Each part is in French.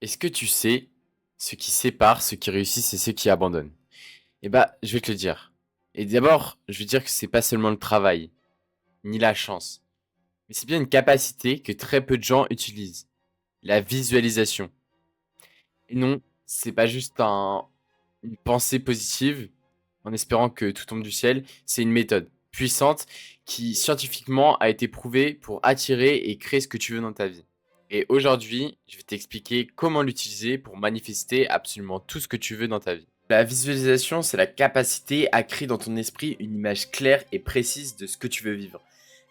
Est-ce que tu sais ce qui sépare ceux qui réussissent et ceux qui abandonnent? Eh bah, je vais te le dire. Et d'abord, je veux dire que c'est pas seulement le travail, ni la chance, mais c'est bien une capacité que très peu de gens utilisent, la visualisation. Et non, c'est pas juste une pensée positive en espérant que tout tombe du ciel, c'est une méthode puissante qui scientifiquement a été prouvée pour attirer et créer ce que tu veux dans ta vie. Et aujourd'hui, je vais t'expliquer comment l'utiliser pour manifester absolument tout ce que tu veux dans ta vie. La visualisation, c'est la capacité à créer dans ton esprit une image claire et précise de ce que tu veux vivre.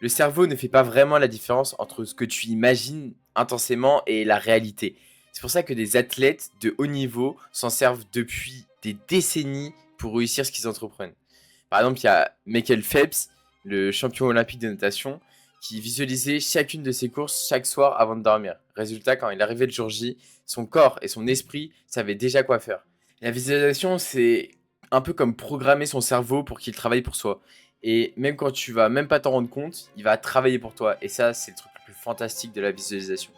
Le cerveau ne fait pas vraiment la différence entre ce que tu imagines intensément et la réalité. C'est pour ça que des athlètes de haut niveau s'en servent depuis des décennies pour réussir ce qu'ils entreprennent. Par exemple, il y a Michael Phelps, le champion olympique de natation, qui visualisait chacune de ses courses chaque soir avant de dormir. Résultat, quand il arrivait le jour J, son corps et son esprit savaient déjà quoi faire. La visualisation, c'est un peu comme programmer son cerveau pour qu'il travaille pour soi. Et même quand tu vas même pas t'en rendre compte, il va travailler pour toi. Et ça, c'est le truc le plus fantastique de la visualisation.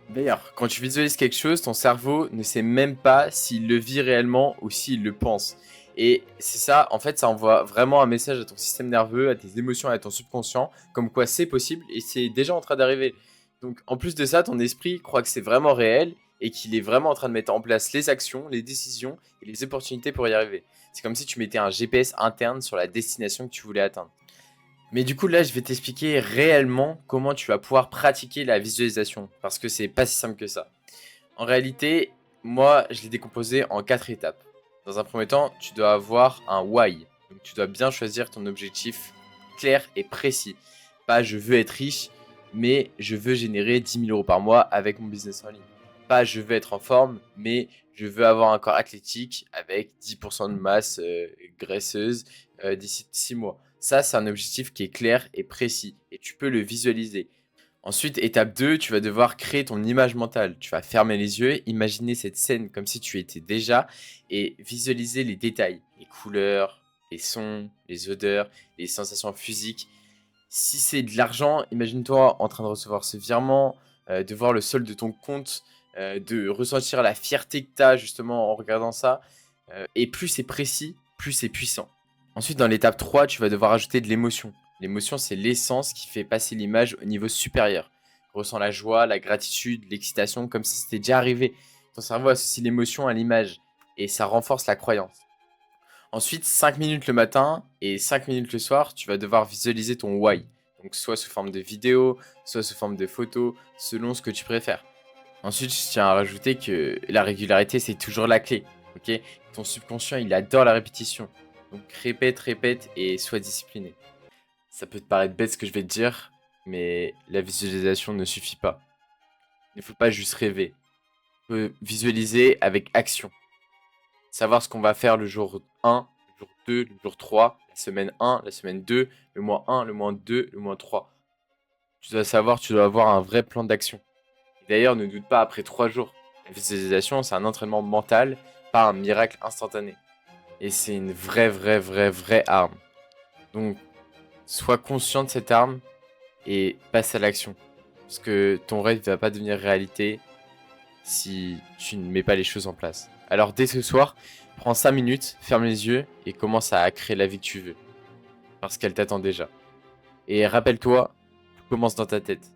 D'ailleurs, quand tu visualises quelque chose, ton cerveau ne sait même pas s'il le vit réellement ou s'il le pense. Et c'est ça, en fait, ça envoie vraiment un message à ton système nerveux, à tes émotions, à ton subconscient, comme quoi c'est possible et c'est déjà en train d'arriver. Donc, en plus de ça, ton esprit croit que c'est vraiment réel et qu'il est vraiment en train de mettre en place les actions, les décisions et les opportunités pour y arriver. C'est comme si tu mettais un GPS interne sur la destination que tu voulais atteindre. Mais du coup, là, je vais t'expliquer réellement comment tu vas pouvoir pratiquer la visualisation, parce que c'est pas si simple que ça. En réalité, moi, je l'ai décomposé en 4 étapes. Dans un premier temps, tu dois avoir un why. Donc, tu dois bien choisir ton objectif clair et précis. Pas je veux être riche, mais je veux générer 10 000 € par mois avec mon business en ligne. Pas je veux être en forme, mais je veux avoir un corps athlétique avec 10% de masse graisseuse d'ici 6 mois. Ça, c'est un objectif qui est clair et précis et tu peux le visualiser. Ensuite, étape 2, tu vas devoir créer ton image mentale. Tu vas fermer les yeux, imaginer cette scène comme si tu étais déjà et visualiser les détails, les couleurs, les sons, les odeurs, les sensations physiques. Si c'est de l'argent, imagine-toi en train de recevoir ce virement, de voir le solde de ton compte, de ressentir la fierté que tu as justement en regardant ça. Et plus c'est précis, plus c'est puissant. Ensuite, dans l'étape 3, tu vas devoir ajouter de l'émotion. L'émotion, c'est l'essence qui fait passer l'image au niveau supérieur. Ressens la joie, la gratitude, l'excitation, comme si c'était déjà arrivé. Ton cerveau associe l'émotion à l'image et ça renforce la croyance. Ensuite, 5 minutes le matin et 5 minutes le soir, tu vas devoir visualiser ton why. Donc soit sous forme de vidéo, soit sous forme de photo, selon ce que tu préfères. Ensuite, je tiens à rajouter que la régularité, c'est toujours la clé. Ok? Ton subconscient, il adore la répétition. Donc répète, répète et sois discipliné. Ça peut te paraître bête ce que je vais te dire, mais la visualisation ne suffit pas. Il ne faut pas juste rêver. Il faut visualiser avec action. Savoir ce qu'on va faire le jour 1, le jour 2, le jour 3, la semaine 1, la semaine 2, le mois 1, le mois 2, le mois 3. Tu dois savoir, tu dois avoir un vrai plan d'action. Et d'ailleurs, ne doute pas après 3 jours. La visualisation, c'est un entraînement mental, pas un miracle instantané. Et c'est une vraie arme. Donc, sois conscient de cette arme et passe à l'action. Parce que ton rêve ne va pas devenir réalité si tu ne mets pas les choses en place. Alors dès ce soir, prends 5 minutes, ferme les yeux et commence à créer la vie que tu veux. Parce qu'elle t'attend déjà. Et rappelle-toi, tout commence dans ta tête,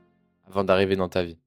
avant d'arriver dans ta vie.